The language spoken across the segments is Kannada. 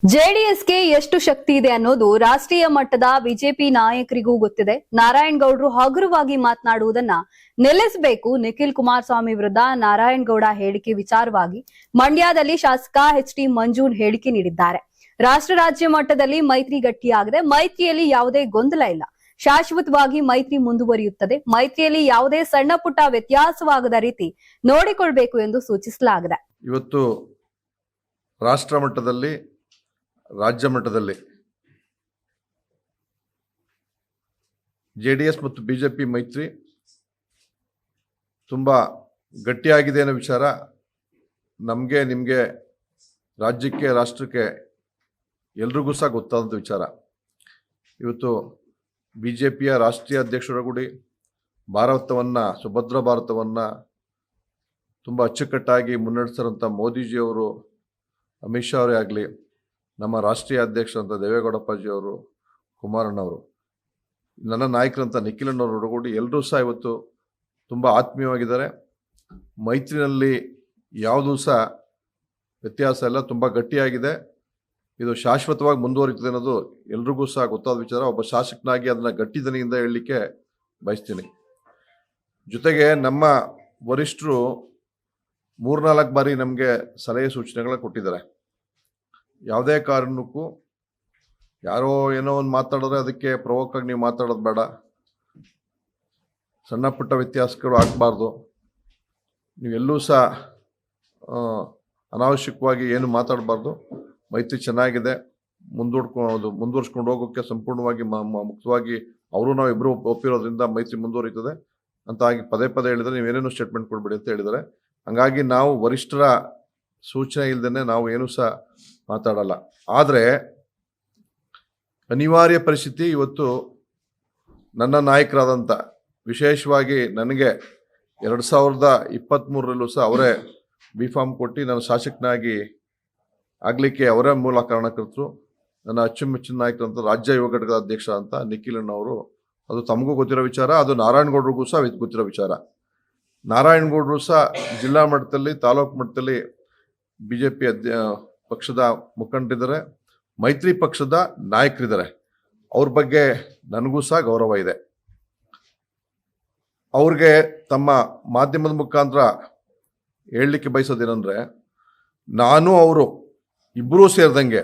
ಜೆಡಿಎಸ್ಗೆ ಎಷ್ಟು ಶಕ್ತಿ ಇದೆ ಅನ್ನೋದು ರಾಷ್ಟ್ರೀಯ ಮಟ್ಟದ ಬಿಜೆಪಿ ನಾಯಕರಿಗೂ ಗೊತ್ತಿದೆ. ನಾರಾಯಣಗೌಡರು ಹಗುರವಾಗಿ ಮಾತನಾಡುವುದನ್ನ ನಿಲ್ಲಿಸಬೇಕು. ನಿಖಿಲ್ ಕುಮಾರಸ್ವಾಮಿ ವಿರುದ್ಧ ನಾರಾಯಣಗೌಡ ಹೇಳಿಕೆ ವಿಚಾರವಾಗಿ ಮಂಡ್ಯದಲ್ಲಿ ಶಾಸಕ ಎಚ್.ಟಿ. ಮಂಜು ಹೇಳಿಕೆ ನೀಡಿದ್ದಾರೆ. ರಾಷ್ಟ್ರ ರಾಜ್ಯ ಮಟ್ಟದಲ್ಲಿ ಮೈತ್ರಿ ಗಟ್ಟಿಯಾಗಿದೆ. ಮೈತ್ರಿಯಲ್ಲಿ ಯಾವುದೇ ಗೊಂದಲ ಇಲ್ಲ. ಶಾಶ್ವತವಾಗಿ ಮೈತ್ರಿ ಮುಂದುವರಿಯುತ್ತದೆ. ಮೈತ್ರಿಯಲ್ಲಿ ಯಾವುದೇ ಸಣ್ಣ ಪುಟ್ಟ ವ್ಯತ್ಯಾಸವಾಗದ ರೀತಿ ನೋಡಿಕೊಳ್ಬೇಕು ಎಂದು ಸೂಚಿಸಲಾಗಿದೆ. ಇವತ್ತು ರಾಷ್ಟ್ರ ಮಟ್ಟದಲ್ಲಿ ರಾಜ್ಯ ಮಟ್ಟದಲ್ಲಿ ಜೆಡಿಎಸ್ ಮತ್ತು ಬಿಜೆಪಿ ಮೈತ್ರಿ ತುಂಬ ಗಟ್ಟಿಯಾಗಿದೆ ಅನ್ನೋ ವಿಚಾರ ನಮಗೆ ನಿಮಗೆ ರಾಜ್ಯಕ್ಕೆ ರಾಷ್ಟ್ರಕ್ಕೆ ಎಲ್ರಿಗೂ ಸಹ ಗೊತ್ತಾದಂಥ ವಿಚಾರ. ಇವತ್ತು ಬಿ ಜೆ ಪಿಯ ರಾಷ್ಟ್ರೀಯ ಅಧ್ಯಕ್ಷರೊಡಗೂಡಿ ಭಾರತವನ್ನು ಸುಭದ್ರ ಭಾರತವನ್ನು ತುಂಬ ಅಚ್ಚುಕಟ್ಟಾಗಿ ಮುನ್ನಡೆಸಿರೋಂಥ ಮೋದಿಜಿಯವರು, ಅಮಿತ್ ಶಾ ಅವರೇ ಆಗಲಿ, ನಮ್ಮ ರಾಷ್ಟ್ರೀಯ ಅಧ್ಯಕ್ಷರಂಥ ದೇವೇಗೌಡಪ್ಪಾಜಿಯವರು, ಕುಮಾರಣ್ಣವರು, ನನ್ನ ನಾಯಕರಂಥ ನಿಖಿಲಣ್ಣವರೊಡಗೂಡಿ ಎಲ್ಲರೂ ಸಹ ಇವತ್ತು ತುಂಬ ಆತ್ಮೀಯವಾಗಿದ್ದಾರೆ. ಮೈತ್ರಿನಲ್ಲಿ ಯಾವುದೂ ಸಹ ವ್ಯತ್ಯಾಸ ಇಲ್ಲ, ತುಂಬ ಗಟ್ಟಿಯಾಗಿದೆ. ಇದು ಶಾಶ್ವತವಾಗಿ ಮುಂದುವರಿತದೆ ಅನ್ನೋದು ಎಲ್ರಿಗೂ ಸಹ ಗೊತ್ತಾದ ವಿಚಾರ. ಒಬ್ಬ ಶಾಸಕನಾಗಿ ಅದನ್ನು ಗಟ್ಟಿದನಿಯಿಂದ ಹೇಳಲಿಕ್ಕೆ ಬಯಸ್ತೀನಿ. ಜೊತೆಗೆ ನಮ್ಮ ವರಿಷ್ಠರು 3-4 ಬಾರಿ ನಮಗೆ ಸಲಹೆ ಸೂಚನೆಗಳ ಕೊಟ್ಟಿದ್ದಾರೆ. ಯಾವುದೇ ಕಾರಣಕ್ಕೂ ಯಾರೋ ಏನೋ ಒಂದು ಮಾತಾಡಿದ್ರೆ ಅದಕ್ಕೆ ಪ್ರವೋಕಾಗಿ ನೀವು ಮಾತಾಡೋದು ಬೇಡ, ಸಣ್ಣ ಪುಟ್ಟ ವ್ಯತ್ಯಾಸಗಳು ಆಗಬಾರ್ದು, ನೀವೆಲ್ಲೂ ಸಹ ಅನಾವಶ್ಯಕವಾಗಿ ಏನು ಮಾತಾಡಬಾರ್ದು. ಮೈತ್ರಿ ಚೆನ್ನಾಗಿದೆ, ಮುಂದುವರ್ಸ್ಕೊಂಡು ಹೋಗೋಕ್ಕೆ ಸಂಪೂರ್ಣವಾಗಿ ಮುಕ್ತವಾಗಿ ಅವರು ನಾವು ಇಬ್ಬರು ಒಪ್ಪಿರೋದ್ರಿಂದ ಮೈತ್ರಿ ಮುಂದುವರಿತದೆ ಅಂತ ಆಗಿ ಪದೇ ಪದೇ ಹೇಳಿದರೆ ನೀವೇನೇನು ಸ್ಟೇಟ್ಮೆಂಟ್ ಕೊಡಬೇಡಿ ಅಂತ ಹೇಳಿದ್ದಾರೆ. ಹಂಗಾಗಿ ನಾವು ವರಿಷ್ಠರ ಸೂಚನೆ ಇಲ್ಲದೇ ನಾವು ಏನೂ ಸಹ ಮಾತಾಡಲ್ಲ. ಆದರೆ ಅನಿವಾರ್ಯ ಪರಿಸ್ಥಿತಿ ಇವತ್ತು ನನ್ನ ನಾಯಕರಾದಂಥ, ವಿಶೇಷವಾಗಿ ನನಗೆ 2023ರಲ್ಲೂ ಸಹ ಅವರೇ ಬಿಫಾರ್ಮ್ ಕೊಟ್ಟು ನಾನು ಶಾಸಕನಾಗಿ ಆಗಲಿಕ್ಕೆ ಅವರೇ ಮೂಲ ಕಾರಣಕರ್ತರು. ನನ್ನ ಅಚ್ಚುಮೆಚ್ಚಿನ ನಾಯಕರಂತ ರಾಜ್ಯ ಯುವ ಘಟಕದ ಅಧ್ಯಕ್ಷ ಅಂತ ನಿಖಿಲಣ್ಣವರು, ಅದು ತಮಗೂ ಗೊತ್ತಿರೋ ವಿಚಾರ, ಅದು ನಾರಾಯಣಗೌಡರಿಗೂ ಸಹ ಗೊತ್ತಿರೋ ವಿಚಾರ. ನಾರಾಯಣಗೌಡರು ಸಹ ಜಿಲ್ಲಾ ಮಟ್ಟದಲ್ಲಿ, ತಾಲೂಕು ಮಟ್ಟದಲ್ಲಿ ಬಿ ಜೆ ಪಿ ಪಕ್ಷದ ಮುಖಂಡರಿದ್ದಾರೆ, ಮೈತ್ರಿ ಪಕ್ಷದ ನಾಯಕರಿದ್ದಾರೆ. ಅವ್ರ ಬಗ್ಗೆ ನನಗೂ ಸಹ ಗೌರವ ಇದೆ. ಅವ್ರಿಗೆ ತಮ್ಮ ಮಾಧ್ಯಮದ ಮುಖಾಂತರ ಹೇಳಲಿಕ್ಕೆ ಬಯಸೋದೇನೆಂದರೆ, ನಾನು ಅವರು ಇಬ್ಬರೂ ಸೇರಿದಂಗೆ,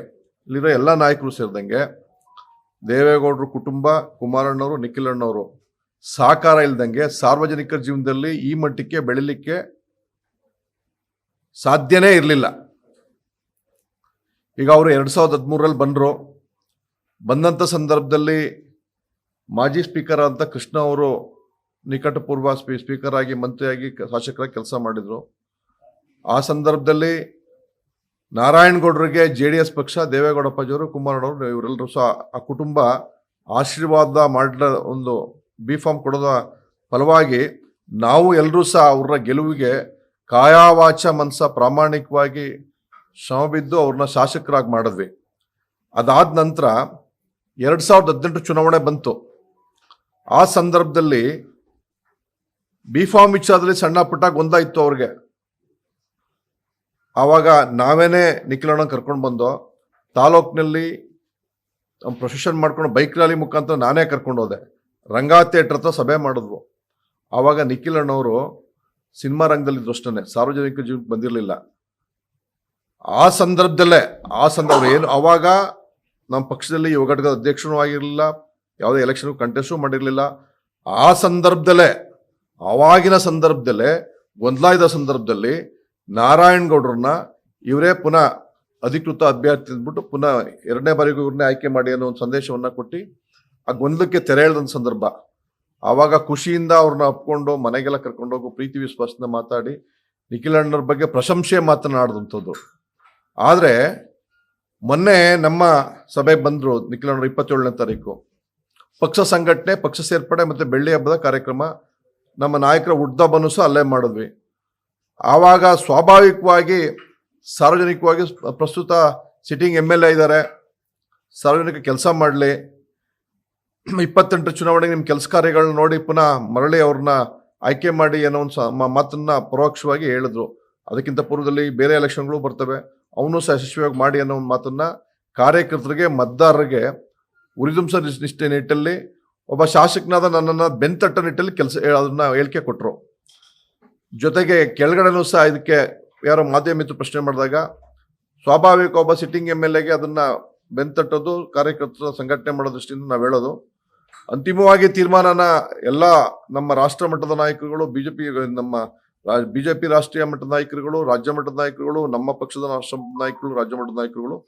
ಇಲ್ಲಿರೋ ಎಲ್ಲ ನಾಯಕರು ಸೇರಿದಂಗೆ, ದೇವೇಗೌಡರು ಕುಟುಂಬ, ಕುಮಾರಣ್ಣವರು, ನಿಖಿಲಣ್ಣವರು ಸಹಕಾರ ಇಲ್ದಂಗೆ ಸಾರ್ವಜನಿಕರ ಜೀವನದಲ್ಲಿ ಈ ಮಟ್ಟಕ್ಕೆ ಬೆಳಿಲಿಕ್ಕೆ ಸಾಧ್ಯನೇ ಇರಲಿಲ್ಲ. ಈಗ ಅವರು 2013ರಲ್ಲಿ ಬಂದರು. ಬಂದಂಥ ಸಂದರ್ಭದಲ್ಲಿ ಮಾಜಿ ಸ್ಪೀಕರ್ ಅಂತ ಕೃಷ್ಣ ಅವರು ನಿಕಟಪೂರ್ವ ಸ್ಪೀಕರ್ ಆಗಿ, ಮಂತ್ರಿಯಾಗಿ, ಶಾಸಕರಾಗಿ ಕೆಲಸ ಮಾಡಿದರು. ಆ ಸಂದರ್ಭದಲ್ಲಿ ನಾರಾಯಣಗೌಡರಿಗೆ JDS ಪಕ್ಷ, ದೇವೇಗೌಡಪ್ಪಾಜಿಯವರು, ಕುಮಾರಣ್ಣವರು ಇವರೆಲ್ಲರೂ ಸಹ ಆ ಕುಟುಂಬ ಆಶೀರ್ವಾದ ಮಾಡಿದ ಒಂದು ಬಿಫಾರ್ಮ್ ಕೊಡೋದ ಫಲವಾಗಿ ನಾವು ಎಲ್ಲರೂ ಸಹ ಅವರ ಗೆಲುವಿಗೆ ಕಾಯಾವಾಚ ಮನಸ ಪ್ರಾಮಾಣಿಕವಾಗಿ ಶ್ರಮ ಬಿದ್ದು ಅವ್ರನ್ನ ಶಾಸಕರಾಗಿ ಮಾಡಿದ್ವಿ. ಅದಾದ ನಂತರ 2018 ಚುನಾವಣೆ ಬಂತು. ಆ ಸಂದರ್ಭದಲ್ಲಿ ಬಿಫಾರ್ಮ್ ವಿಚಾರದಲ್ಲಿ ಸಣ್ಣ ಪುಟ್ಟ ಗೊಂದಲ ಇತ್ತು ಅವ್ರಿಗೆ. ಆವಾಗ ನಾವೇನೇ ನಿಖಿಲಣ್ಣ ಕರ್ಕೊಂಡು ಬಂದೋ, ತಾಲೂಕಿನಲ್ಲಿ ಪ್ರೊಸೆಷನ್ ಮಾಡ್ಕೊಂಡು ಬೈಕ್ ರ್ಯಾಲಿ ಮುಖಾಂತರ ನಾನೇ ಕರ್ಕೊಂಡು ಹೋದೆ. ರಂಗಾ ಥಿಯೇಟರ್ ಹತ್ರ ಸಭೆ ಮಾಡಿದ್ವು. ಆವಾಗ ನಿಖಿಲಣ್ಣವರು ಸಿನಿಮಾ ರಂಗದಲ್ಲಿದ್ದು ಅಷ್ಟೇ, ಸಾರ್ವಜನಿಕ ಜೀವನಕ್ಕೆ ಬಂದಿರಲಿಲ್ಲ. ಆ ಸಂದರ್ಭ ಏನು, ಆವಾಗ ನಮ್ಮ ಪಕ್ಷದಲ್ಲಿ ಯುವ ಘಟಕದ ಅಧ್ಯಕ್ಷನೂ ಆಗಿರಲಿಲ್ಲ, ಯಾವುದೇ ಎಲೆಕ್ಷನ್ಗೂ ಕಂಟೆಸ್ಟೂ ಮಾಡಿರಲಿಲ್ಲ. ಆ ಸಂದರ್ಭದಲ್ಲೇ, ಆವಾಗಿನ ಸಂದರ್ಭದಲ್ಲೇ ಗೊಂದಲ ಇದ್ದ ಸಂದರ್ಭದಲ್ಲಿ ನಾರಾಯಣಗೌಡರನ್ನ ಇವರೇ ಪುನಃ ಅಧಿಕೃತ ಅಭ್ಯರ್ಥಿ ಅಂದ್ಬಿಟ್ಟು ಪುನಃ 2ನೇ ಬಾರಿಗೂ ಇವ್ರನ್ನೇ ಆಯ್ಕೆ ಮಾಡಿ ಅನ್ನೋ ಒಂದು ಸಂದೇಶವನ್ನು ಕೊಟ್ಟು ಆ ಗೊಂದಲಕ್ಕೆ ತೆರೆ ಎಳೆದಂಥ ಸಂದರ್ಭ. ಆವಾಗ ಖುಷಿಯಿಂದ ಅವ್ರನ್ನ ಒಪ್ಕೊಂಡು ಮನೆಗೆಲ್ಲ ಕರ್ಕೊಂಡೋಗು ಪ್ರೀತಿ ವಿಶ್ವಾಸದಿಂದ ಮಾತಾಡಿ ನಿಖಿಲಣ್ಣರ ಬಗ್ಗೆ ಪ್ರಶಂಸೆ ಮಾತನಾಡಿದಂಥದ್ದು. ಆದರೆ ಮೊನ್ನೆ ನಮ್ಮ ಸಭೆಗೆ ಬಂದರು ನಿಖಿಲಣ್ಣರು 27ನೇ ತಾರೀಕು. ಪಕ್ಷ ಸಂಘಟನೆ, ಪಕ್ಷ ಸೇರ್ಪಡೆ ಮತ್ತು ಬೆಳ್ಳಿ ಹಬ್ಬದ ಕಾರ್ಯಕ್ರಮ, ನಮ್ಮ ನಾಯಕರ ಹುಟ್ಟುಹಬ್ಬನೂ ಸಹ ಅಲ್ಲೇ ಮಾಡಿದ್ವಿ. ಆವಾಗ ಸ್ವಾಭಾವಿಕವಾಗಿ ಸಾರ್ವಜನಿಕವಾಗಿ ಪ್ರಸ್ತುತ ಸಿಟ್ಟಿಂಗ್ MLA ಇದ್ದಾರೆ, ಸಾರ್ವಜನಿಕ ಕೆಲಸ ಮಾಡಲಿ, 28 ಚುನಾವಣೆಗೆ ನಿಮ್ಮ ಕೆಲಸ ಕಾರ್ಯಗಳನ್ನ ನೋಡಿ ಪುನಃ ಮರಳಿ ಅವ್ರನ್ನ ಆಯ್ಕೆ ಮಾಡಿ ಅನ್ನೋ ಒಂದು ಮಾತನ್ನ ಪರೋಕ್ಷವಾಗಿ ಹೇಳಿದ್ರು. ಅದಕ್ಕಿಂತ ಪೂರ್ವದಲ್ಲಿ ಬೇರೆ ಎಲೆಕ್ಷನ್ಗಳು ಬರ್ತವೆ, ಅವನು ಸಹ ಯಶಸ್ವಿಯಾಗಿ ಮಾಡಿ ಅನ್ನೋ ಒಂದು ಮಾತನ್ನ ಕಾರ್ಯಕರ್ತರಿಗೆ ಮತದಾರರಿಗೆ ಉರಿದುಂಬಿಸೋ ನಿಷ್ಠೆ ನಿಟ್ಟಲ್ಲಿ ಒಬ್ಬ ಶಾಸಕನಾದ ನನ್ನನ್ನು ಬೆಂತಟ್ಟ ನಿಟ್ಟಲ್ಲಿ ಅದನ್ನ ಹೇಳಿಕೆ ಕೊಟ್ಟರು. ಜೊತೆಗೆ ಕೆಳಗಡೆನೂ ಸಹ ಇದಕ್ಕೆ ಯಾರೋ ಮಾಧ್ಯಮ ಮಿತ್ರ ಪ್ರಶ್ನೆ ಮಾಡಿದಾಗ ಸ್ವಾಭಾವಿಕ ಒಬ್ಬ ಸಿಟ್ಟಿಂಗ್ MLAಗೆ ಅದನ್ನ ಬೆಂತಟ್ಟೋದು ಕಾರ್ಯಕರ್ತರ ಸಂಘಟನೆ ಮಾಡೋ ದೃಷ್ಟಿಯಿಂದ ನಾವು ಹೇಳೋದು. ಅಂತಿಮವಾಗಿ ತೀರ್ಮಾನನ ಎಲ್ಲ ನಮ್ಮ ರಾಷ್ಟ್ರ ಮಟ್ಟದ ನಾಯಕರುಗಳು, ಬಿಜೆಪಿ ರಾಷ್ಟ್ರೀಯ ಮಟ್ಟದ ನಾಯಕರುಗಳು, ರಾಜ್ಯ ಮಟ್ಟದ ನಾಯಕರುಗಳು, ನಮ್ಮ ಪಕ್ಷದ ರಾಷ್ಟ್ರ ಮಟ್ಟದ ನಾಯಕರು, ರಾಜ್ಯ ಮಟ್ಟದ ನಾಯಕರುಗಳು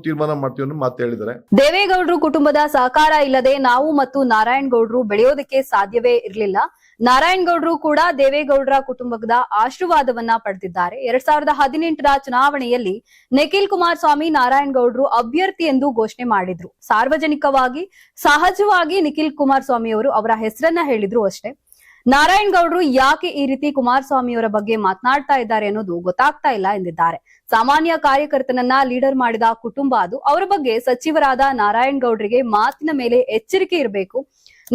ತೀರ್ಮಾನ ಮಾಡ್ತೀವಿ ಅನ್ನೋ ಮಾತು ಹೇಳಿದ್ದಾರೆ. ದೇವೇಗೌಡರು ಕುಟುಂಬದ ಸಹಕಾರ ಇಲ್ಲದೆ ನಾವು ಮತ್ತು ನಾರಾಯಣಗೌಡರು ಬೆಳೆಯೋದಕ್ಕೆ ಸಾಧ್ಯವೇ ಇರಲಿಲ್ಲ. ನಾರಾಯಣಗೌಡರು ಕೂಡ ದೇವೇಗೌಡರ ಕುಟುಂಬದ ಆಶೀರ್ವಾದವನ್ನ ಪಡೆದಿದ್ದಾರೆ. 2018ರ ಚುನಾವಣೆಯಲ್ಲಿ ನಿಖಿಲ್ ಕುಮಾರಸ್ವಾಮಿ ನಾರಾಯಣಗೌಡರು ಅಭ್ಯರ್ಥಿ ಎಂದು ಘೋಷಣೆ ಮಾಡಿದ್ರು. ಸಾರ್ವಜನಿಕವಾಗಿ ಸಹಜವಾಗಿ ನಿಖಿಲ್ ಕುಮಾರಸ್ವಾಮಿ ಅವರು ಅವರ ಹೆಸರನ್ನ ಹೇಳಿದ್ರು ಅಷ್ಟೇ. ನಾರಾಯಣಗೌಡರು ಯಾಕೆ ಈ ರೀತಿ ಕುಮಾರಸ್ವಾಮಿಯವರ ಬಗ್ಗೆ ಮಾತನಾಡ್ತಾ ಇದ್ದಾರೆ ಅನ್ನೋದು ಗೊತ್ತಾಗ್ತಾ ಇಲ್ಲ ಎಂದಿದ್ದಾರೆ. ಸಾಮಾನ್ಯ ಕಾರ್ಯಕರ್ತನನ್ನ ಲೀಡರ್ ಮಾಡಿದ ಕುಟುಂಬ ಅದು. ಅವರ ಬಗ್ಗೆ ಸಚಿವರಾದ ನಾರಾಯಣಗೌಡರಿಗೆ ಮಾತಿನ ಮೇಲೆ ಎಚ್ಚರಿಕೆ ಇರಬೇಕು.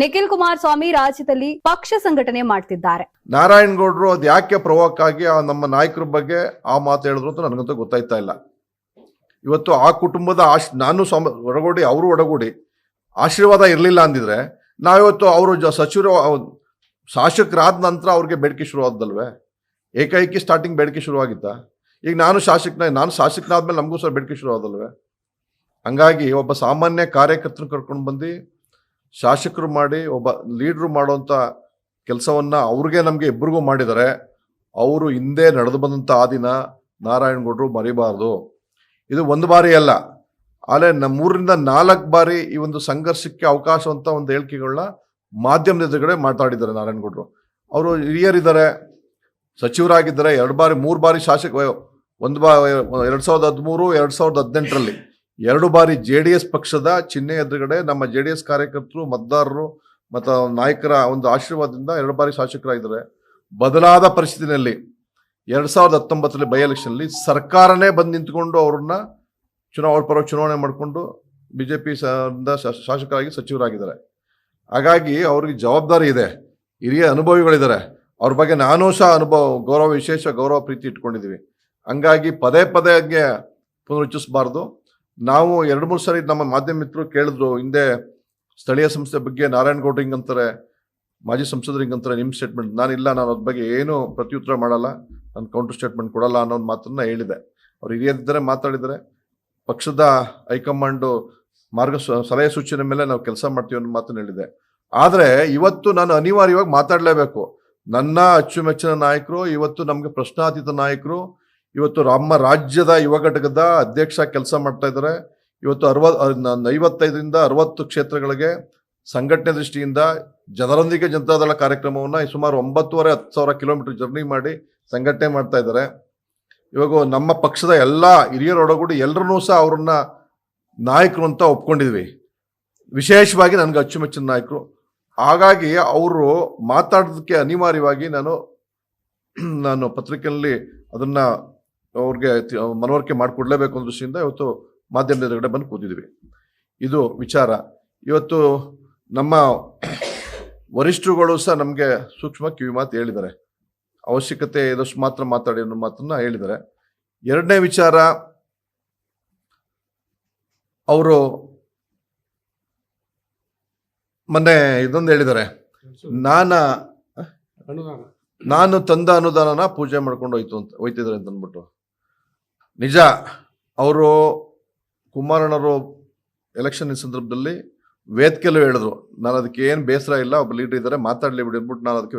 ನಿಖಿಲ್ ಕುಮಾರಸ್ವಾಮಿ ರಾಜ್ಯದಲ್ಲಿ ಪಕ್ಷ ಸಂಘಟನೆ ಮಾಡ್ತಿದ್ದಾರೆ. ನಾರಾಯಣಗೌಡರು ಅದ್ ಯಾಕೆ ಪ್ರವೋಕ್ ಆಗಿ ನಮ್ಮ ನಾಯಕರ ಬಗ್ಗೆ ಆ ಮಾತು ಹೇಳಿದ್ರು ಅಂತ ನನಗಂತೂ ಗೊತ್ತಾಯ್ತಾ ಇಲ್ಲ. ಇವತ್ತು ಆ ಕುಟುಂಬದ ನಾನು ಒಡಗೂಡಿ ಅವರು ಒಡಗೂಡಿ ಆಶೀರ್ವಾದ ಇರಲಿಲ್ಲ ಅಂದಿದ್ರೆ ನಾವಿವತ್ತು ಅವರು ಸಚಿವರು ಶಾಸಕರಾದ ನಂತರ ಅವ್ರಿಗೆ ಬೇಡಿಕೆ ಶುರುವಾದಲ್ವೇ? ಏಕೈಕಿ ಸ್ಟಾರ್ಟಿಂಗ್ ಬೇಡಿಕೆ ಶುರುವಾಗಿತ್ತಾ? ಈಗ ನಾನು ಶಾಸಕನಾದ್ಮೇಲೆ ನಮಗೂ ಸಹ ಬೇಡಿಕೆ ಶುರುವಾದಲ್ವೇ? ಹಂಗಾಗಿ ಒಬ್ಬ ಸಾಮಾನ್ಯ ಕಾರ್ಯಕರ್ತನ ಕರ್ಕೊಂಡು ಬಂದು ಶಾಸಕರು ಮಾಡಿ ಒಬ್ಬ ಲೀಡ್ರು ಮಾಡುವಂಥ ಕೆಲಸವನ್ನ ಅವ್ರಿಗೆ ನಮಗೆ ಇಬ್ಬರಿಗೂ ಮಾಡಿದ್ದಾರೆ. ಅವರು ಹಿಂದೆ ನಡೆದು ಬಂದಂಥ ಆ ದಿನ ನಾರಾಯಣಗೌಡರು ಮರಿಬಾರ್ದು. ಇದು ಒಂದು ಬಾರಿ ಅಲ್ಲ, ಆದರೆ 3ರಿಂದ 4 ಬಾರಿ ಈ ಒಂದು ಸಂಘರ್ಷಕ್ಕೆ ಅವಕಾಶ ಅಂತ ಒಂದು ಹೇಳಿಕೆಗಳನ್ನ ಮಾಧ್ಯಮದ ಎದುರುಗಡೆ ಮಾತಾಡಿದ್ದಾರೆ ನಾರಾಯಣಗೌಡರು. ಅವರು ಹಿರಿಯರಿದ್ದಾರೆ, ಸಚಿವರಾಗಿದ್ದಾರೆ, 3 ಬಾರಿ ಶಾಸಕ, 2013, 2018ರಲ್ಲಿ 2 ಬಾರಿ JDS ಪಕ್ಷದ ಚಿಹ್ನೆ ಎದುರುಗಡೆ ನಮ್ಮ JDS ಕಾರ್ಯಕರ್ತರು, ಮತದಾರರು ಮತ್ತು ನಾಯಕರ ಒಂದು ಆಶೀರ್ವಾದದಿಂದ 2 ಬಾರಿ ಶಾಸಕರಾಗಿದ್ದಾರೆ. ಬದಲಾದ ಪರಿಸ್ಥಿತಿನಲ್ಲಿ 2019ರಲ್ಲಿ ಬೈ ಎಲೆಕ್ಷನ್ಲಿ ಸರ್ಕಾರನೇ ಬಂದು ನಿಂತ್ಕೊಂಡು ಅವ್ರನ್ನ ಚುನಾವಣೆ ಮಾಡಿಕೊಂಡು BJP ಶಾಸಕರಾಗಿ ಸಚಿವರಾಗಿದ್ದಾರೆ. ಹಾಗಾಗಿ ಅವ್ರಿಗೆ ಜವಾಬ್ದಾರಿ ಇದೆ, ಹಿರಿಯ ಅನುಭವಿಗಳಿದ್ದಾರೆ. ಅವ್ರ ಬಗ್ಗೆ ನಾನು ಸಹ ವಿಶೇಷ ಗೌರವ ಪ್ರೀತಿ ಇಟ್ಕೊಂಡಿದ್ದೀವಿ. ಹಂಗಾಗಿ ಪದೇ ಹಂಗೆ ಪುನರುಚ್ಚಿಸಬಾರ್ದು. ನಾವು 2-3 ಸರಿ ನಮ್ಮ ಮಾಧ್ಯಮ ಮಿತ್ರರು ಕೇಳಿದ್ರು, ಹಿಂದೆ ಸ್ಥಳೀಯ ಸಂಸ್ಥೆ ಬಗ್ಗೆ ನಾರಾಯಣಗೌಡರು ಹಿಂಗಂತಾರೆ, ಮಾಜಿ ಸಂಸದರು ಹಿಂಗಂತಾರೆ, ನಿಮ್ಮ ಸ್ಟೇಟ್ಮೆಂಟ್. ನಾನು ಅದ್ರ ಬಗ್ಗೆ ಏನು ಪ್ರತ್ಯುತ್ತರ ಮಾಡಲ್ಲ, ನಾನು ಕೌಂಟರ್ ಸ್ಟೇಟ್ಮೆಂಟ್ ಕೊಡಲ್ಲ ಅನ್ನೋ ಮಾತನ್ನ ಹೇಳಿದೆ. ಅವ್ರು ಹಿರಿಯರಿದ್ದಾರೆ, ಮಾತಾಡಿದ್ದಾರೆ. ಪಕ್ಷದ ಹೈಕಮಾಂಡು ಸಲಹೆ ಸೂಚನೆ ಮೇಲೆ ನಾವು ಕೆಲಸ ಮಾಡ್ತೀವಿ ಅನ್ನೋ ಮಾತನ್ನು ಹೇಳಿದೆ. ಆದರೆ ಇವತ್ತು ನಾನು ಅನಿವಾರ್ಯವಾಗಿ ಮಾತಾಡಲೇಬೇಕು. ನನ್ನ ಅಚ್ಚುಮೆಚ್ಚಿನ ನಾಯಕರು, ಇವತ್ತು ನಮಗೆ ಪ್ರಶ್ನಾತೀತ ನಾಯಕರು, ಇವತ್ತು ನಮ್ಮ ರಾಜ್ಯದ ಯುವ ಘಟಕದ ಅಧ್ಯಕ್ಷ ಕೆಲಸ ಮಾಡ್ತಾ ಇದ್ದಾರೆ. ಇವತ್ತು 55ರಿಂದ 60 ಕ್ಷೇತ್ರಗಳಿಗೆ ಸಂಘಟನೆ ದೃಷ್ಟಿಯಿಂದ ಜನರೊಂದಿಗೆ ಜನತಾದಳ ಕಾರ್ಯಕ್ರಮವನ್ನು ಸುಮಾರು 9,500-10,000 ಕಿಲೋಮೀಟರ್ ಜರ್ನಿ ಮಾಡಿ ಸಂಘಟನೆ ಮಾಡ್ತಾ ಇದ್ದಾರೆ. ಇವಾಗ ನಮ್ಮ ಪಕ್ಷದ ಎಲ್ಲ ಹಿರಿಯರೊಡಗೂಡಿ ಎಲ್ಲರೂ ಸಹ ಅವ್ರನ್ನ ನಾಯಕರು ಅಂತ ಒಪ್ಕೊಂಡಿದ್ವಿ. ವಿಶೇಷವಾಗಿ ನನಗೆ ಅಚ್ಚುಮೆಚ್ಚಿನ ನಾಯಕರು. ಹಾಗಾಗಿ ಅವರು ಮಾತಾಡೋದಕ್ಕೆ ಅನಿವಾರ್ಯವಾಗಿ ನಾನು ಪತ್ರಿಕೆಯಲ್ಲಿ ಅದನ್ನ ಅವ್ರಿಗೆ ಮನವರಿಕೆ ಮಾಡಿಕೊಡ್ಲೇಬೇಕು ಅನ್ನೋ ದೃಷ್ಟಿಯಿಂದ ಇವತ್ತು ಮಾಧ್ಯಮದ ಎದುರುಗಡೆ ಬಂದು ಕೂತಿದ್ವಿ. ಇದು ವಿಚಾರ. ಇವತ್ತು ನಮ್ಮ ವರಿಷ್ಠರುಗಳು ಸಹ ನಮಗೆ ಸೂಕ್ಷ್ಮ ಕಿವಿ ಮಾತು ಹೇಳಿದ್ದಾರೆ. ಅವಶ್ಯಕತೆ ಇದಷ್ಟು ಮಾತ್ರ ಮಾತಾಡಿ ಅನ್ನೋ ಮಾತನ್ನ ಹೇಳಿದ್ದಾರೆ. 2ನೇ ವಿಚಾರ, ಅವರು ಮೊನ್ನೆ ಇದೊಂದು ಹೇಳಿದ್ದಾರೆ, ನಾನು ತಂದ ಅನುದಾನನ ಪೂಜೆ ಮಾಡ್ಕೊಂಡು ಹೋಯ್ತಿದ್ದಾರೆ ಅಂತ ಅಂದ್ಬಿಟ್ಟು. ನಿಜ, ಅವರು ಕುಮಾರಣ್ಣವರು ಎಲೆಕ್ಷನ್ ಸಂದರ್ಭದಲ್ಲಿ ವೇದಿಕೆಯಲ್ಲೂ ಹೇಳಿದ್ರು, ನಾನು ಅದಕ್ಕೆ ಏನು ಬೇಸರ ಇಲ್ಲ, ಒಬ್ಬ ಲೀಡರ್ ಇದ್ದಾರೆ, ಮಾತಾಡಲಿ ಬಿಡಿ ಅಂದ್ಬಿಟ್ಟು ನಾನು ಅದಕ್ಕೆ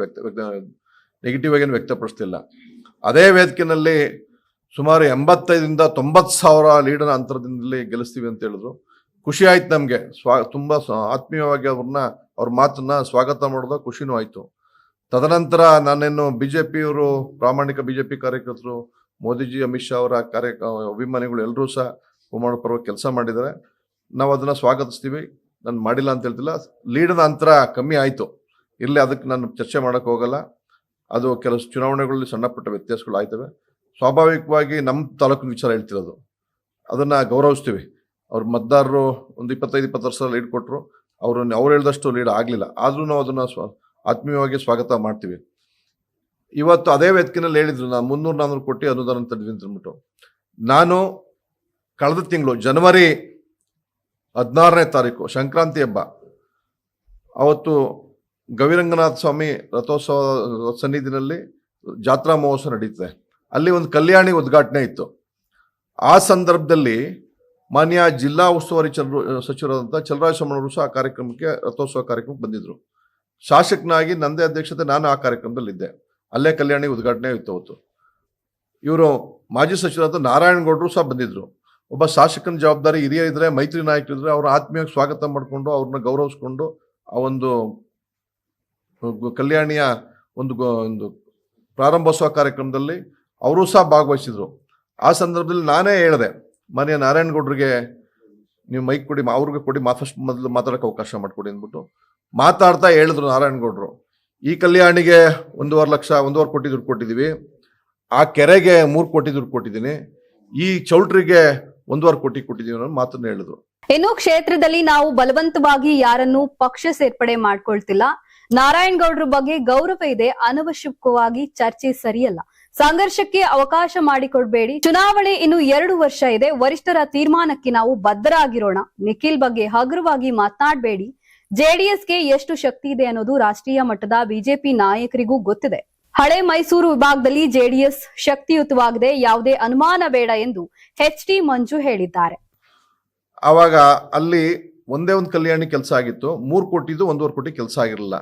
ನೆಗೆಟಿವ್ ಆಗಿ ವ್ಯಕ್ತಪಡಿಸ್ತಿಲ್ಲ. ಅದೇ ವೇದಿಕೆಯಲ್ಲಿ ಸುಮಾರು 85ರಿಂದ 90,000 ಲೀಡರ್ನ ಅಂತರದಿಂದಲೇ ಗೆಲ್ಲಿಸ್ತೀವಿ ಅಂತ ಹೇಳಿದ್ರು. ಖುಷಿ ಆಯ್ತು ನಮಗೆ. ತುಂಬ ಆತ್ಮೀಯವಾಗಿ ಅವ್ರ ಮಾತನ್ನ ಸ್ವಾಗತ ಮಾಡೋದು ಖುಷಿನೂ ಆಯ್ತು. ತದನಂತರ ನಾನೇನು BJPಯವರು, ಪ್ರಾಮಾಣಿಕ BJP ಕಾರ್ಯಕರ್ತರು, ಮೋದಿಜಿ, ಅಮಿತ್ ಶಾ ಅವರ ಅಭಿಮಾನಿಗಳು ಎಲ್ಲರೂ ಸಹ ಕುಮಾರ ಪರ್ವ ಕೆಲಸ ಮಾಡಿದ್ದಾರೆ. ನಾವು ಅದನ್ನ ಸ್ವಾಗತಿಸ್ತೀವಿ. ನಾನು ಮಾಡಿಲ್ಲ ಅಂತ ಹೇಳ್ತಿಲ್ಲ. ಲೀಡರ್ನ ಅಂತರ ಕಮ್ಮಿ ಆಯಿತು, ಇರಲಿ, ಅದಕ್ಕೆ ನಾನು ಚರ್ಚೆ ಮಾಡೋಕ್ಕೆ ಹೋಗಲ್ಲ. ಅದು ಕೆಲವು ಚುನಾವಣೆಗಳಲ್ಲಿ ಸಣ್ಣ ಪುಟ್ಟ ವ್ಯತ್ಯಾಸಗಳು ಆಯ್ತವೆ. ಸ್ವಾಭಾವಿಕವಾಗಿ ನಮ್ಮ ತಾಲೂಕಿನ ವಿಚಾರ ಹೇಳ್ತಿರೋದು, ಅದನ್ನು ಗೌರವಿಸ್ತೀವಿ. ಅವ್ರ ಮತದಾರರು ಒಂದು 25-26 ಲೀಡ್ ಕೊಟ್ಟರು. ಅವ್ರು ಹೇಳಿದಷ್ಟು ಲೀಡ್ ಆಗಲಿಲ್ಲ. ಆದರೂ ನಾವು ಅದನ್ನು ಆತ್ಮೀಯವಾಗಿ ಸ್ವಾಗತ ಮಾಡ್ತೀವಿ. ಇವತ್ತು ಅದೇ ವೇದಿಕೆಯಲ್ಲಿ ಹೇಳಿದ್ರು, ನಾನು 300-400 ಕೋಟಿ ಅನುದಾನ ತಂದಿದ್ದೀನಿ ಅಂದ್ಬಿಟ್ಟು. ನಾನು ಕಳೆದ ತಿಂಗಳು ಜನವರಿ 16ನೇ ತಾರೀಕು ಸಂಕ್ರಾಂತಿ ಹಬ್ಬ ಅವತ್ತು ಗವಿರಂಗನಾಥ ಸ್ವಾಮಿ ರಥೋತ್ಸವ ಸನ್ನಿಧಿನಲ್ಲಿ ಜಾತ್ರಾ ಮಹೋತ್ಸವ ನಡೀತದೆ. ಅಲ್ಲಿ ಒಂದು ಕಲ್ಯಾಣಿ ಉದ್ಘಾಟನೆ ಇತ್ತು. ಆ ಸಂದರ್ಭದಲ್ಲಿ ಮಾನ್ಯ ಜಿಲ್ಲಾ ಉಸ್ತುವಾರಿ ಸಚಿವರಾದಂಥ ಚಲರಾಜಸ್ವಾಮಿಯವರು ಸಹ ಆ ಕಾರ್ಯಕ್ರಮಕ್ಕೆ ರಥೋತ್ಸವ ಕಾರ್ಯಕ್ರಮಕ್ಕೆ ಬಂದಿದ್ರು. ಶಾಸಕನಾಗಿ ನಂದೇ ಅಧ್ಯಕ್ಷತೆ ನಾನು ಆ ಕಾರ್ಯಕ್ರಮದಲ್ಲಿದ್ದೆ. ಅಲ್ಲೇ ಕಲ್ಯಾಣಿ ಉದ್ಘಾಟನೆ ಇತ್ತು ಅವತ್ತು. ಇವರು ಮಾಜಿ ಸಚಿವರಾದ ನಾರಾಯಣಗೌಡರು ಸಹ ಬಂದಿದ್ರು. ಒಬ್ಬ ಶಾಸಕನ ಜವಾಬ್ದಾರಿ ಹಿರಿಯರಿದ್ರೆ, ಮೈತ್ರಿ ನಾಯಕರಿದ್ರೆ ಅವ್ರ ಆತ್ಮೀಯವಾಗಿ ಸ್ವಾಗತ ಮಾಡಿಕೊಂಡು ಅವ್ರನ್ನ ಗೌರವಿಸ್ಕೊಂಡು ಆ ಒಂದು ಕಲ್ಯಾಣಿಯ ಒಂದು ಪ್ರಾರಂಭೋತ್ಸವ ಕಾರ್ಯಕ್ರಮದಲ್ಲಿ ಅವರು ಸಹ ಭಾಗವಹಿಸಿದ್ರು. ಆ ಸಂದರ್ಭದಲ್ಲಿ ನಾನೇ ಹೇಳಿದೆ, ಮಾನ್ಯ ನಾರಾಯಣಗೌಡರಿಗೆ ನೀವು ಮೈಕ್ ಕೊಡಿ, ಅವ್ರಿಗೆ ಕೊಡಿ, ಫಸ್ಟ್ ಮೊದಲು ಮಾತಾಡೋಕೆ ಅವಕಾಶ ಮಾಡಿಕೊಡಿ ಅಂದ್ಬಿಟ್ಟು ಮಾತಾಡ್ತಾ ಹೇಳಿದ್ರು ನಾರಾಯಣಗೌಡರು. ಈ ಕಲ್ಯಾಣಿಗೆ 1.5 ಲಕ್ಷ 1.5 ಕೋಟಿ ದುಡ್ಡು ಕೊಟ್ಟಿದ್ದೀವಿ, ಆ ಕೆರೆಗೆ 3 ಕೋಟಿ ದುಡ್ಡು ಕೊಟ್ಟಿದ್ದೀನಿ, ಈ ಚೌಲ್ಟ್ರಿಗೆ 1.5 ಕೋಟಿ ಕೊಟ್ಟಿದ್ದೀವಿ ಅನ್ನೋ ಮಾತನ್ನ ಹೇಳಿದ್ರು. ಇನ್ನು ಕ್ಷೇತ್ರದಲ್ಲಿ ನಾವು ಬಲವಂತವಾಗಿ ಯಾರನ್ನು ಪಕ್ಷ ಸೇರ್ಪಡೆ ಮಾಡ್ಕೊಳ್ತಿಲ್ಲ. ನಾರಾಯಣಗೌಡ್ರ ಬಗ್ಗೆ ಗೌರವ ಇದೆ, ಅನವಶ್ಯಕವಾಗಿ ಚರ್ಚೆ ಸರಿಯಲ್ಲ. ಸಂಘರ್ಷಕ್ಕೆ ಅವಕಾಶ ಮಾಡಿಕೊಡ್ಬೇಡಿ. ಚುನಾವಣೆ ಇನ್ನು 2 ವರ್ಷ ಇದೆ. ವರಿಷ್ಠರ ತೀರ್ಮಾನಕ್ಕೆ ನಾವು ಬದ್ಧರಾಗಿರೋಣ. ನಿಖಿಲ್ ಬಗ್ಗೆ ಹಗುರವಾಗಿ ಮಾತನಾಡಬೇಡಿ. ಜೆಡಿಎಸ್ಗೆ ಎಷ್ಟು ಶಕ್ತಿ ಇದೆ ಅನ್ನೋದು ರಾಷ್ಟ್ರೀಯ ಮಟ್ಟದ ಬಿಜೆಪಿ ನಾಯಕರಿಗೂ ಗೊತ್ತಿದೆ. ಹಳೆ ಮೈಸೂರು ವಿಭಾಗದಲ್ಲಿ ಜೆಡಿಎಸ್ ಶಕ್ತಿಯುತವಾಗಿದೆ, ಯಾವುದೇ ಅನುಮಾನ ಬೇಡ ಎಂದು HT ಮಂಜು ಹೇಳಿದ್ದಾರೆ. ಆವಾಗ ಅಲ್ಲಿ ಒಂದೇ ಒಂದು ಕಲ್ಯಾಣಿ ಕೆಲಸ ಆಗಿತ್ತು, 3 ಕೋಟಿದು 1.5 ಕೋಟಿ ಕೆಲಸ ಆಗಿರಲಿಲ್ಲ.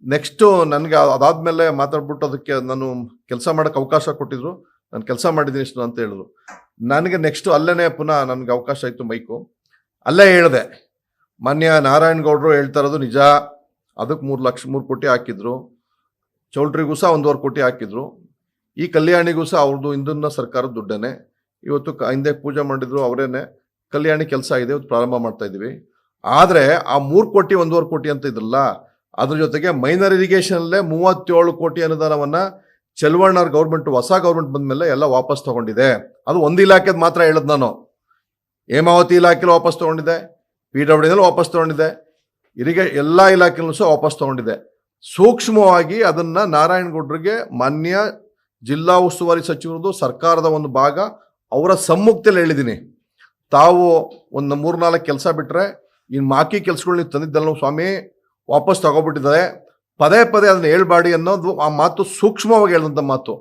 ನೆಕ್ಸ್ಟ್ ನನಗೆ ಅದಾದ್ಮೇಲೆ ಮಾತಾಡ್ಬಿಟ್ಟು ಅದಕ್ಕೆ ನಾನು ಕೆಲಸ ಮಾಡೋಕ್ಕೆ ಅವಕಾಶ ಕೊಟ್ಟಿದ್ರು. ನಾನು ಕೆಲಸ ಮಾಡಿದ್ದೀನಿ ಇಷ್ಟು ಅಂತ ಹೇಳಿದ್ರು. ನನಗೆ ನೆಕ್ಸ್ಟ್ ಅಲ್ಲೇ ಪುನಃ ನನಗೆ ಅವಕಾಶ ಆಯಿತು ಮೈಕು. ಅಲ್ಲೇ ಹೇಳಿದೆ, ಮಾನ್ಯ ನಾರಾಯಣಗೌಡರು ಹೇಳ್ತಾ ಇರೋದು ನಿಜ, ಅದಕ್ಕೆ 3 ಕೋಟಿ ಹಾಕಿದ್ರು, ಚೌಲ್ಟ್ರಿಗೂ ಸಹ 1.5 ಕೋಟಿ ಹಾಕಿದ್ರು, ಈ ಕಲ್ಯಾಣಿಗೂ ಸಹ ಅವ್ರದ್ದು ಹಿಂದಿನ ಸರ್ಕಾರದ ದುಡ್ಡೇನೆ. ಇವತ್ತು ಹಿಂದೆ ಪೂಜೆ ಮಾಡಿದ್ರು ಅವರೇನೆ. ಕಲ್ಯಾಣಿ ಕೆಲಸ ಇದೆ, ಇವತ್ತು ಪ್ರಾರಂಭ ಮಾಡ್ತಾ ಇದ್ದೀವಿ. ಆದರೆ ಆ 3 ಕೋಟಿ 1.5 ಕೋಟಿ ಅಂತ ಇದ್ರಲ್ಲ, ಅದ್ರ ಜೊತೆಗೆ ಮೈನರ್ ಇರಿಗೇಷನಲ್ಲೇ 37 ಕೋಟಿ ಅನುದಾನವನ್ನ ಚೆಲುವಣ್ಣವ್ರ ಗೌರ್ಮೆಂಟ್, ಹೊಸ ಗೌರ್ಮೆಂಟ್ ಬಂದ್ಮೇಲೆ ಎಲ್ಲ ವಾಪಸ್ ತಗೊಂಡಿದೆ. ಅದು ಒಂದು ಇಲಾಖೆದು ಮಾತ್ರ ಹೇಳದ್ ನಾನು. ಹೇಮಾವತಿ ಇಲಾಖೆಲಿ ವಾಪಸ್ ತಗೊಂಡಿದೆ, PWD ವಾಪಸ್ ತಗೊಂಡಿದೆ, ಎಲ್ಲ ಇಲಾಖೆಯಲ್ಲೂ ಸಹ ವಾಪಸ್ ತಗೊಂಡಿದೆ. ಸೂಕ್ಷ್ಮವಾಗಿ ಅದನ್ನ ನಾರಾಯಣಗೌಡರಿಗೆ ಮಾನ್ಯ ಜಿಲ್ಲಾ ಉಸ್ತುವಾರಿ ಸಚಿವರದು ಸರ್ಕಾರದ ಒಂದು ಭಾಗ ಅವರ ಸಮ್ಮುಖದಲ್ಲಿ ಹೇಳಿದ್ದೀನಿ. ತಾವು ಒಂದು 3-4 ಕೆಲಸ ಬಿಟ್ರೆ ಇನ್ನು ಬಾಕಿ ಕೆಲಸಗಳು ನೀವು ತಂದಿದ್ದಲ್ಲ ಸ್ವಾಮಿ, ವಾಪಸ್ ತಗೋಬಿಟ್ಟಿದ್ದಾರೆ, ಪದೇ ಪದೇ ಅದನ್ನ ಹೇಳ್ಬಾಡಿ ಅನ್ನೋದು ಆ ಮಾತು ಸೂಕ್ಷ್ಮವಾಗಿ ಹೇಳಿದಂಥ ಮಾತು.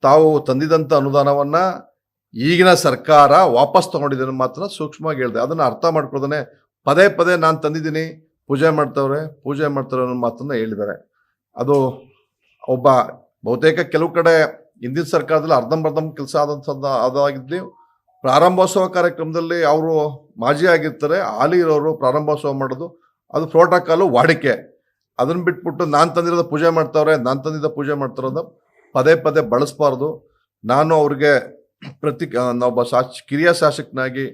ತಾವು ತಂದಿದಂಥ ಅನುದಾನವನ್ನ ಈಗಿನ ಸರ್ಕಾರ ವಾಪಸ್ ತಗೊಂಡಿದೆ ಅನ್ನೋ ಮಾತನ್ನ ಸೂಕ್ಷ್ಮವಾಗಿ ಹೇಳಿದೆ. ಅದನ್ನ ಅರ್ಥ ಮಾಡ್ಕೊಳ್ದಾನೆ ಪದೇ ಪದೇ ನಾನು ತಂದಿದ್ದೀನಿ, ಪೂಜೆ ಮಾಡ್ತಾರೆ ಅನ್ನೋ ಮಾತನ್ನ ಹೇಳಿದ್ದಾರೆ. ಅದು ಒಬ್ಬ ಬಹುತೇಕ ಕೆಲವು ಕಡೆ ಹಿಂದಿನ ಸರ್ಕಾರದಲ್ಲಿ ಅರ್ಧಂಬರ್ಧ ಕೆಲಸ ಅದಾಗಿದ್ದು, ಪ್ರಾರಂಭೋತ್ಸವ ಕಾರ್ಯಕ್ರಮದಲ್ಲಿ ಅವರು ಮಾಜಿ ಆಗಿರ್ತಾರೆ, ಹಾಲಿ ಇರೋರು ಪ್ರಾರಂಭೋತ್ಸವ ಮಾಡೋದು ಅದು ಪ್ರೋಟೋಕಾಲು ವಾಡಿಕೆ. ಅದನ್ನ ಬಿಟ್ಬಿಟ್ಟು ನಾನು ತಂದಿರೋದು ಪೂಜೆ ಮಾಡ್ತಾವ್ರೆ, ನಾನು ತಂದಿದ್ದ ಪೂಜೆ ಮಾಡ್ತಾರೋದ ಪದೇ ಪದೇ ಬಳಸಬಾರ್ದು. ನಾನು ಅವ್ರಿಗೆ ಒಬ್ಬ ಕಿರಿಯ ಶಾಸಕನಾಗಿ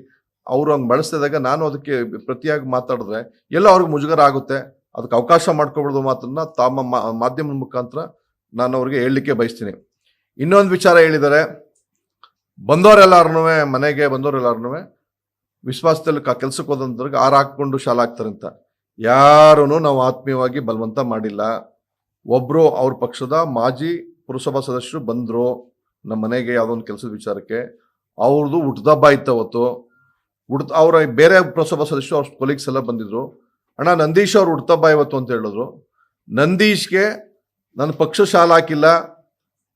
ಅವರು ಹಂಗೆ ಬಳಸ್ತಿದಾಗ ನಾನು ಅದಕ್ಕೆ ಪ್ರತಿಯಾಗಿ ಮಾತಾಡಿದ್ರೆ ಎಲ್ಲೋ ಅವ್ರಿಗೆ ಮುಜುಗರ ಆಗುತ್ತೆ. ಅದಕ್ಕೆ ಅವಕಾಶ ಮಾಡ್ಕೊಬಿಡೋದು ಮಾತನ್ನ ತಮ್ಮ ಮಾಧ್ಯಮದ ಮುಖಾಂತರ ನಾನು ಅವ್ರಿಗೆ ಹೇಳಲಿಕ್ಕೆ ಬಯಸ್ತೀನಿ. ಇನ್ನೊಂದು ವಿಚಾರ ಹೇಳಿದ್ದಾರೆ, ಮನೆಗೆ ಬಂದವರೆಲ್ಲರೂ ವಿಶ್ವಾಸದಲ್ಲಿ ಕೆಲ್ಸಕ್ಕೆ ಹೋದಂಥವ್ರಿಗೆ ಹಾಕೊಂಡು ಶಾಲೆ ಹಾಕ್ತಾರೆ ಅಂತ. ಯಾರೂ ನಾವು ಆತ್ಮೀಯವಾಗಿ ಬಲವಂತ ಮಾಡಿಲ್ಲ. ಒಬ್ರು ಅವ್ರ ಪಕ್ಷದ ಮಾಜಿ ಪುರಸಭಾ ಸದಸ್ಯರು ಬಂದ್ರು ನಮ್ಮ ಮನೆಗೆ ಯಾವುದೋ ಒಂದು ಕೆಲಸದ ವಿಚಾರಕ್ಕೆ. ಅವ್ರದ್ದು ಹುಟ್ಟದಬ್ಬ ಇತ್ತು ಅವತ್ತು. ಅವರ ಬೇರೆ ಪುರಸಭಾ ಸದಸ್ಯರು ಅವ್ರ ಕೊಲೀಗ್ಸ್ ಎಲ್ಲ ಬಂದಿದ್ರು. ಅಣ್ಣ ನಂದೀಶ್ ಅವ್ರು ಹುಟ್ಟದಬ್ಬ ಇವತ್ತು ಅಂತ ಹೇಳಿದ್ರು. ನಂದೀಶ್ಗೆ ನನ್ನ ಪಕ್ಷ ಶಾಲೆ ಹಾಕಿಲ್ಲ,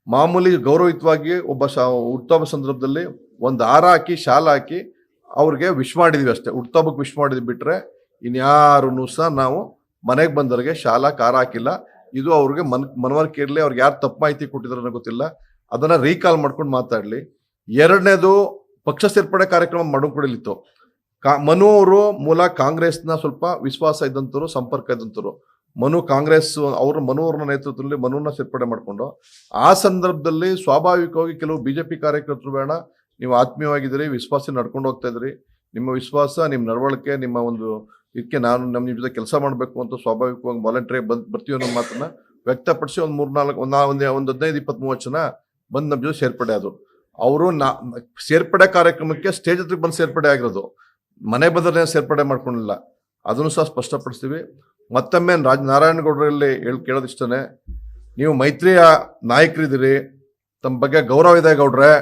ಮಾಮೂಲಿ ಗೌರವಯುತವಾಗಿ ಒಬ್ಬ ಹುಟ್ಟುಹಬ್ಬ ಸಂದರ್ಭದಲ್ಲಿ ಒಂದು ಹಾರ ಹಾಕಿ ಶಾಲೆ ಹಾಕಿ ಅವ್ರಿಗೆ ವಿಶ್ ಮಾಡಿದ್ವಿ ಅಷ್ಟೇ. ಹುಟ್ಟುಹಬ್ಬಕ್ಕೆ ವಿಶ್ ಮಾಡಿದ್ವಿ ಬಿಟ್ರೆ ಇನ್ಯಾರೂ ಸಹ ನಾವು ಮನೆಗೆ ಬಂದವ್ರಿಗೆ ಶಾಲಾ ಕಾರ ಹಾಕಿಲ್ಲ. ಇದು ಅವ್ರಿಗೆ ಮನವರಿಕೆ ಇರಲಿ, ಅವ್ರಿಗೆ ಯಾರು ತಪ್ಪು ಮಾಹಿತಿ ಕೊಟ್ಟಿದ್ರು ಗೊತ್ತಿಲ್ಲ, ಅದನ್ನ ರೀಕಾಲ್ ಮಾಡ್ಕೊಂಡು ಮಾತಾಡ್ಲಿ. ಎರಡನೇದು, ಪಕ್ಷ ಸೇರ್ಪಡೆ ಕಾರ್ಯಕ್ರಮ ಮಾಡ್ಕೊಂಡಿತ್ತು. ಮನು ಅವರು ಮೂಲ ಕಾಂಗ್ರೆಸ್ನ ಸ್ವಲ್ಪ ವಿಶ್ವಾಸ ಇದ್ದಂಥವ್ರು, ಸಂಪರ್ಕ ಇದ್ದಂಥವ್ರು. ಮನು ಅವ್ರ ನೇತೃತ್ವದಲ್ಲಿ ಮನುನ ಸೇರ್ಪಡೆ ಮಾಡಿಕೊಂಡು ಆ ಸಂದರ್ಭದಲ್ಲಿ ಸ್ವಾಭಾವಿಕವಾಗಿ ಕೆಲವು ಬಿಜೆಪಿ ಕಾರ್ಯಕರ್ತರು ಬೇಡ, ನೀವು ಆತ್ಮೀಯವಾಗಿದ್ದೀರಿ, ವಿಶ್ವಾಸ ನಡ್ಕೊಂಡು ಹೋಗ್ತಾ ಇದ್ರಿ, ನಿಮ್ಮ ವಿಶ್ವಾಸ, ನಿಮ್ಮ ನಡವಳಿಕೆ, ನಿಮ್ಮ ಒಂದು ಇದಕ್ಕೆ ನಾನು ನಿಮ್ಮ ಜೊತೆ ಕೆಲಸ ಮಾಡಬೇಕು ಅಂತ ಸ್ವಾಭಾವಿಕವಾಗಿ ವಾಲಂಟರಿ ಬರ್ತೀವಿ ಅನ್ನೋ ಮಾತನ್ನ ವ್ಯಕ್ತಪಡಿಸಿ ಒಂದು 15-20-30 ಜನ ಬಂದು ನಮ್ಮ ಜೊತೆ ಸೇರ್ಪಡೆ ಆದರು. ಅವರು ಸೇರ್ಪಡೆ ಕಾರ್ಯಕ್ರಮಕ್ಕೆ ಸ್ಟೇಜ್ ಹತ್ರಕ್ಕೆ ಬಂದು ಸೇರ್ಪಡೆ ಆಗಿರೋದು, ಮನೆ ಬಂದ್ರೆ ಸೇರ್ಪಡೆ ಮಾಡ್ಕೊಂಡಿಲ್ಲ. ಅದನ್ನು ಸಹ ಸ್ಪಷ್ಟಪಡಿಸ್ತೀವಿ. ಮತ್ತೊಮ್ಮೆ ನಾರಾಯಣಗೌಡರಲ್ಲಿ ಕೇಳೋದಿಷ್ಟೇ, ನೀವು ಮೈತ್ರಿಯ ನಾಯಕರಿದ್ದೀರಿ, ತಮ್ಮ ಬಗ್ಗೆ ಗೌರವ ಇದೆ ಗೌಡ್ರೆ.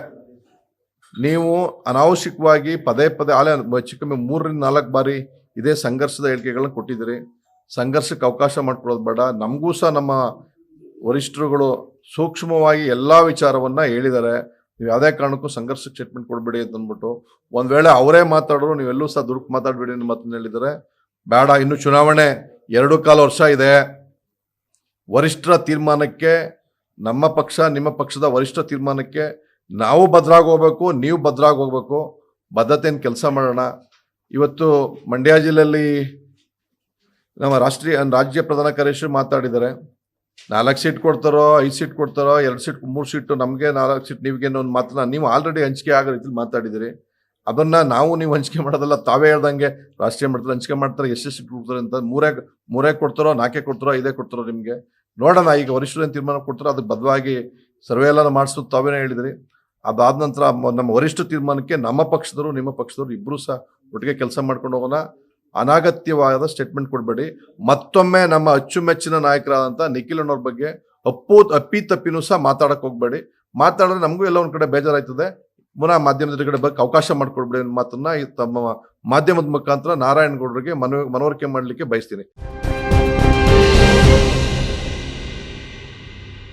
ನೀವು ಅನಾವಶ್ಯಕವಾಗಿ ಪದೇ ಪದೇ ಆಲೆ ಹೆಚ್ಚು ಕಮ್ಮಿ 3-4 ಬಾರಿ ಇದೇ ಸಂಘರ್ಷದ ಹೇಳಿಕೆಗಳನ್ನ ಕೊಟ್ಟಿದ್ದೀರಿ. ಸಂಘರ್ಷಕ್ಕೆ ಅವಕಾಶ ಮಾಡ್ಕೊಳ್ಳೋದು ಬೇಡ. ನಮಗೂ ಸಹ ನಮ್ಮ ವರಿಷ್ಠರುಗಳು ಸೂಕ್ಷ್ಮವಾಗಿ ಎಲ್ಲ ವಿಚಾರವನ್ನ ಹೇಳಿದ್ದಾರೆ. ನೀವು ಯಾವುದೇ ಕಾರಣಕ್ಕೂ ಸಂಘರ್ಷಕ್ಕೆ ಸ್ಟೇಟ್ಮೆಂಟ್ ಕೊಡಬೇಡಿ ಅಂತ ಅಂದ್ಬಿಟ್ಟು, ಒಂದ್ ವೇಳೆ ಅವರೇ ಮಾತಾಡೋರು ನೀವೆಲ್ಲೂ ಸಹ ದುಡುಕು ಮಾತಾಡಬೇಡಿ ಅನ್ನೋ ಮಾತನ್ನ ಹೇಳಿದ್ದಾರೆ. ಬೇಡ, ಇನ್ನು ಚುನಾವಣೆ 2.25 ವರ್ಷ ಇದೆ. ವರಿಷ್ಠರ ತೀರ್ಮಾನಕ್ಕೆ, ನಮ್ಮ ಪಕ್ಷ ನಿಮ್ಮ ಪಕ್ಷದ ವರಿಷ್ಠ ತೀರ್ಮಾನಕ್ಕೆ ನಾವು ಭದ್ರಾಗಿ ಹೋಗ್ಬೇಕು, ನೀವು ಭದ್ರಾಗಿ ಹೋಗ್ಬೇಕು. ಬದ್ಧತೆಯನ್ನು ಕೆಲಸ ಮಾಡೋಣ. ಇವತ್ತು ಮಂಡ್ಯ ಜಿಲ್ಲೆಯಲ್ಲಿ ನಮ್ಮ ರಾಜ್ಯ ಪ್ರಧಾನ ಕಾರ್ಯದರ್ಶಿ ಮಾತಾಡಿದ್ದಾರೆ. 4 ಸೀಟ್ ಕೊಡ್ತಾರೋ, 5 ಸೀಟ್ ಕೊಡ್ತಾರೋ, 2 ಸೀಟ್ 3 ಸೀಟು ನಮಗೆ, 4 ಸೀಟ್ ನೀವಿಗೆ ಒಂದು ಮಾತನ್ನ ನೀವು ಆಲ್ರೆಡಿ ಹಂಚಿಕೆ ಆಗೋ ರೀತಿಲಿ ಮಾತಾಡಿದಿರಿ. ಅದನ್ನ ನೀವು ಹಂಚಿಕೆ ಮಾಡೋದಲ್ಲ, ತಾವೇ ಹೇಳ್ದಂಗೆ ರಾಷ್ಟ್ರೀಯ ಮಟ್ಟದಲ್ಲಿ ಹಂಚಿಕೆ ಮಾಡ್ತಾರೆ. ಎಷ್ಟು ಸೀಟ್ ಕೊಡ್ತಾರೆ ಅಂತ, ಮೂರೇ ಕೊಡ್ತಾರೋ, 4 ಕೊಡ್ತಾರೋ, 5 ಕೊಡ್ತಾರೋ ನಿಮಗೆ ನೋಡೋಣ. ಈಗ ವರಿಷ್ಠರು ಏನು ತೀರ್ಮಾನ ಕೊಡ್ತಾರೋ ಅದಕ್ಕೆ ಬದ್ಧವಾಗಿ ಸರ್ವೆ ಎಲ್ಲ ಮಾಡಿಸೋದು ತಾವೇನೇ ಹೇಳಿದಿರಿ. ಅದಾದ ನಂತರ ನಮ್ಮ ವರಿಷ್ಠ ತೀರ್ಮಾನಕ್ಕೆ ನಮ್ಮ ಪಕ್ಷದವರು ನಿಮ್ಮ ಪಕ್ಷದವರು ಇಬ್ಬರು ಸಹ ಒಟ್ಟಿಗೆ ಕೆಲಸ ಮಾಡ್ಕೊಂಡು ಹೋಗೋಣ. ಅನಾಗತ್ಯವಾದ ಸ್ಟೇಟ್ಮೆಂಟ್ ಕೊಡಬೇಡಿ. ಮತ್ತೊಮ್ಮೆ ನಮ್ಮ ಅಚ್ಚುಮೆಚ್ಚಿನ ನಾಯಕರಾದಂಥ ನಿಖಿಲ್ ಅಣ್ಣವ್ರ ಬಗ್ಗೆ ಅಪ್ಪಿ-ತಪ್ಪಿನೂ ಸಹ ಮಾತಾಡಕ್ಕೆ ಹೋಗ್ಬೇಡಿ. ಮಾತಾಡಿದ್ರೆ ನಮಗೂ ಎಲ್ಲ ಒಂದ್ ಕಡೆ ಬೇಜಾರಾಯ್ತದೆ. ಪುನಃ ಮಾಧ್ಯಮದ ಕಡೆ ಬಗ್ಗೆ ಅವಕಾಶ ಮಾಡ್ಕೊಡ್ಬೇಡಿ ಅನ್ನೋ ಮಾತನ್ನ ತಮ್ಮ ಮಾಧ್ಯಮದ ಮುಖಾಂತರ ನಾರಾಯಣಗೌಡರಿಗೆ ಮನವರಿಕೆ ಮಾಡಲಿಕ್ಕೆ ಬಯಸ್ತೀನಿ.